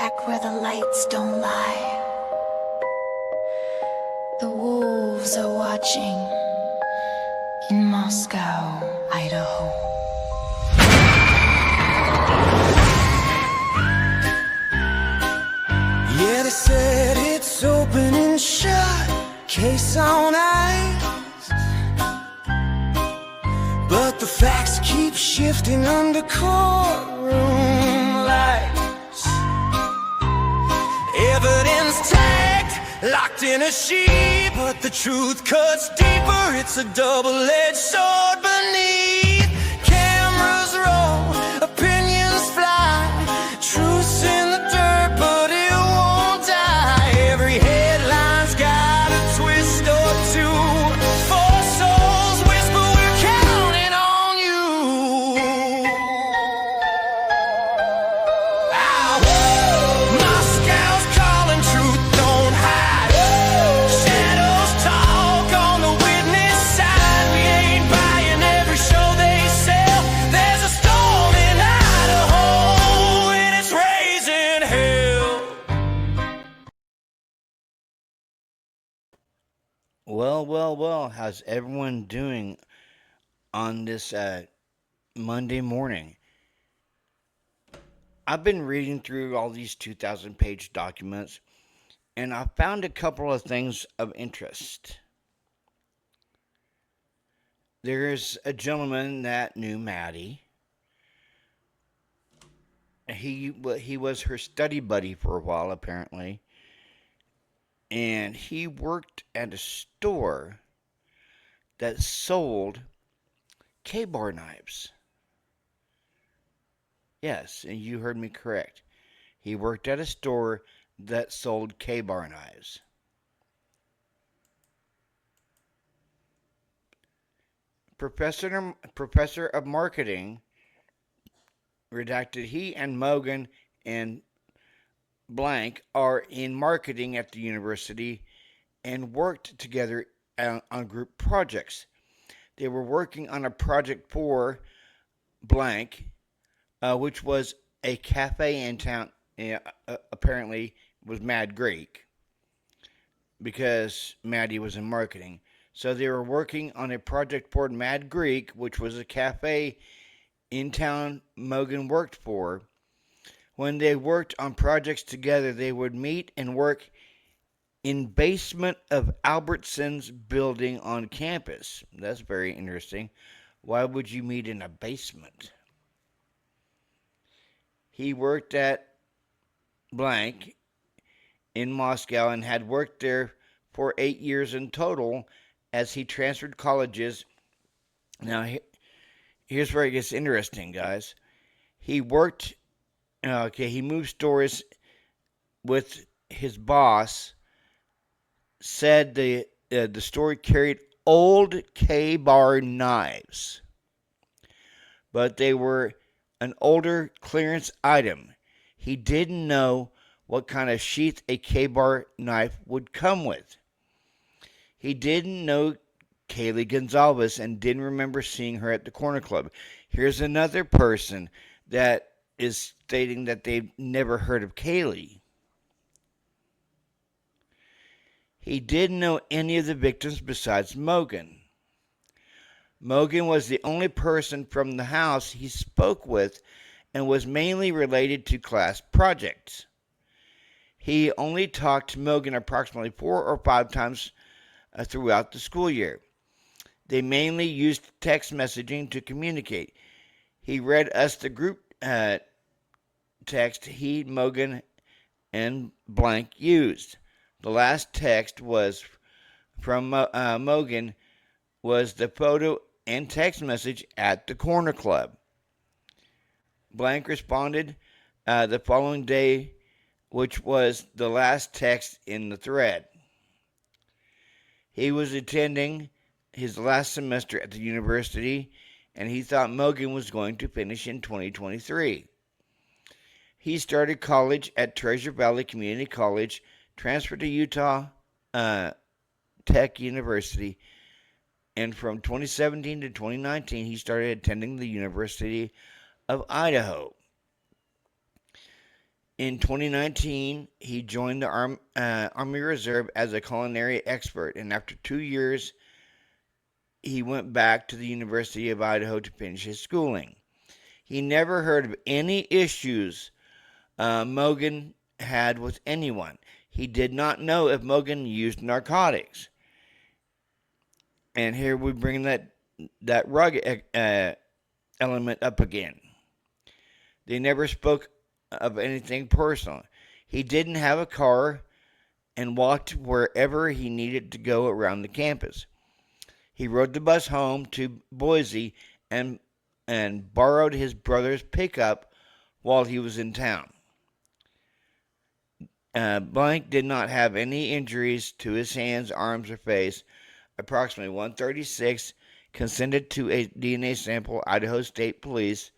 back where the lights don't lie. The wolves are watching in Moscow, Idaho. Yeah, they said it's open and shut, case on ice. But the facts keep shifting under courtroom lights. Evidence tagged, locked in a sheet, but the truth cuts deeper. It's a double-edged sword beneath. Cameras roll, opinions fly, truth's in the dirt, but it won't die. Every headline's got a twist or two. Four souls whisper, we're counting on you. Moscow's calling, truth don't hide. Shadows talk on the witness side. We ain't buying every show they sell. There's a storm in Idaho and it's raising hell. Well, how's everyone doing on this Monday morning? I've been reading through all these 2,000-page documents, and I found a couple of things of interest. There's a gentleman that knew Maddie. He was her study buddy for a while, apparently. And he worked at a store that sold K-bar knives. Yes, and you heard me correct. He worked at a store that sold K-bar knives. Professor of marketing, redacted, he and Mogan and blank are in marketing at the university and worked together on group projects. They were working on a project for blank, which was a cafe in town. Apparently was Mad Greek, because Maddie was in marketing. So they were working on a project for Mad Greek, which was a cafe in town Mogan worked for. When they worked on projects together, they would meet and work in basement of Albertson's building on campus. That's very interesting. Why would you meet in a basement? He worked at blank in Moscow and had worked there for 8 years in total as he transferred colleges. Now, here's where it gets interesting, guys. He moved stores with his boss. Said the store carried old K-bar knives, but they were an older clearance item. He didn't know what kind of sheath a K-bar knife would come with. He didn't know Kaylee Gonzalez and didn't remember seeing her at the corner club. Here's another person that is stating that they've never heard of Kaylee. He didn't know any of the victims besides Mogan. Mogan was the only person from the house he spoke with and was mainly related to class projects. He only talked to Mogan approximately 4 or 5 times throughout the school year. They mainly used text messaging to communicate. He read us the group text he, Mogan, and blank used. The last text was from Mogan was the photo and text message at the corner club. Blank responded the following day, which was the last text in the thread. He was attending his last semester at the university, and he thought Mogan was going to finish in 2023. He started college at Treasure Valley Community College, transferred to Utah Tech University, and from 2017 to 2019, he started attending the University of Idaho. In 2019, he joined the Army Reserve as a culinary expert, and after 2 years, he went back to the University of Idaho to finish his schooling. He never heard of any issues Mogan had with anyone. He did not know if Mogan used narcotics. And here we bring that rug element up again. They never spoke of anything personal. He didn't have a car and walked wherever he needed to go around the campus. He rode the bus home to Boise and borrowed his brother's pickup while he was in town. Blank did not have any injuries to his hands, arms, or face. Approximately 1:36, consented to a DNA sample. Idaho State Police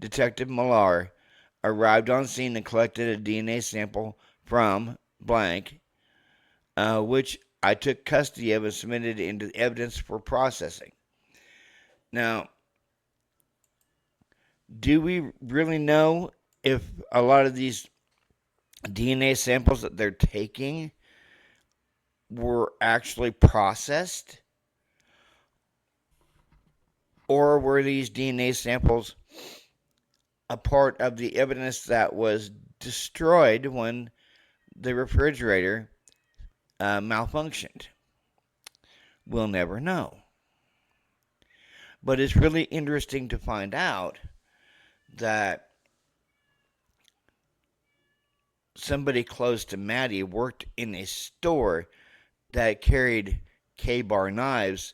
Detective Millar arrived on scene and collected a DNA sample from Blank, which I took custody of and submitted into evidence for processing. Now, do we really know if a lot of these DNA samples that they're taking were actually processed? Or were these DNA samples a part of the evidence that was destroyed when the refrigerator malfunctioned? We'll never know. But it's really interesting to find out that somebody close to Maddie worked in a store that carried K-bar knives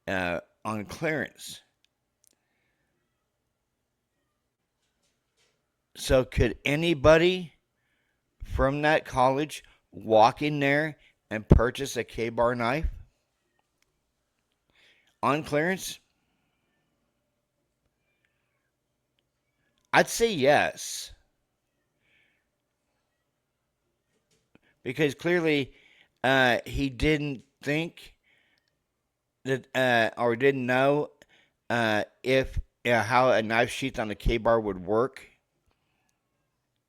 on clearance. So could anybody from that college walk in there and purchase a K-bar knife on clearance? I'd say yes. Because clearly he didn't think that or didn't know if how a knife sheath on a K-bar would work.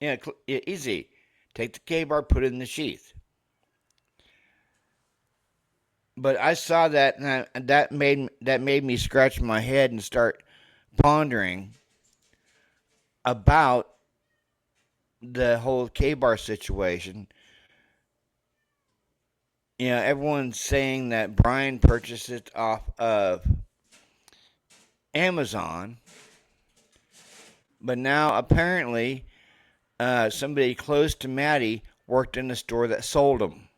Yeah, easy. Take the K-bar, put it in the sheath. But I saw that, and that made me scratch my head and start pondering about the whole K-bar situation. You know, everyone's saying that Brian purchased it off of Amazon, but now apparently somebody close to Maddie worked in a store that sold them.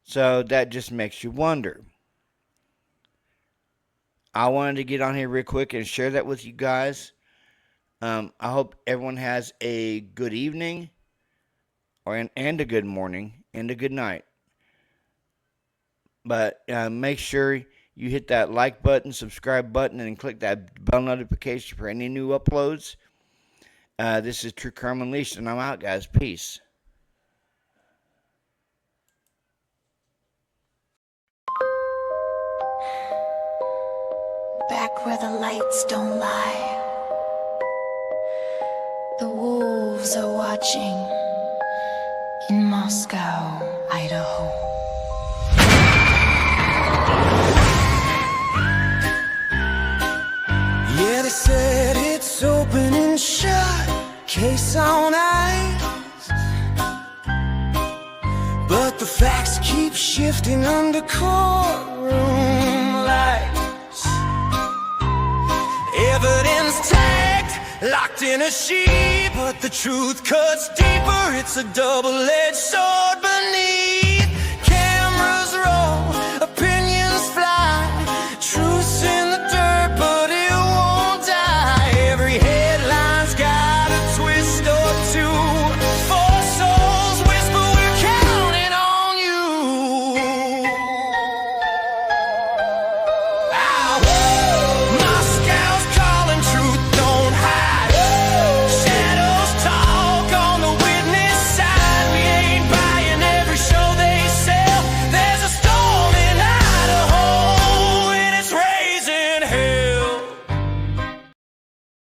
So that just makes you wonder. I wanted to get on here real quick and share that with you guys. I hope everyone has a good evening and a good morning and a good night. But make sure you hit that like button, subscribe button, and click that bell notification for any new uploads. This is True Crime Unleashed, and I'm out, guys. Peace. Back where the lights don't lie, the wolves are watching in Moscow, Idaho. Yeah, they said it's open and shut, case on ice, but the facts keep shifting under courtroom lights. Evidence tagged, locked in a sheet, but the truth cuts deeper. It's a double-edged sword beneath.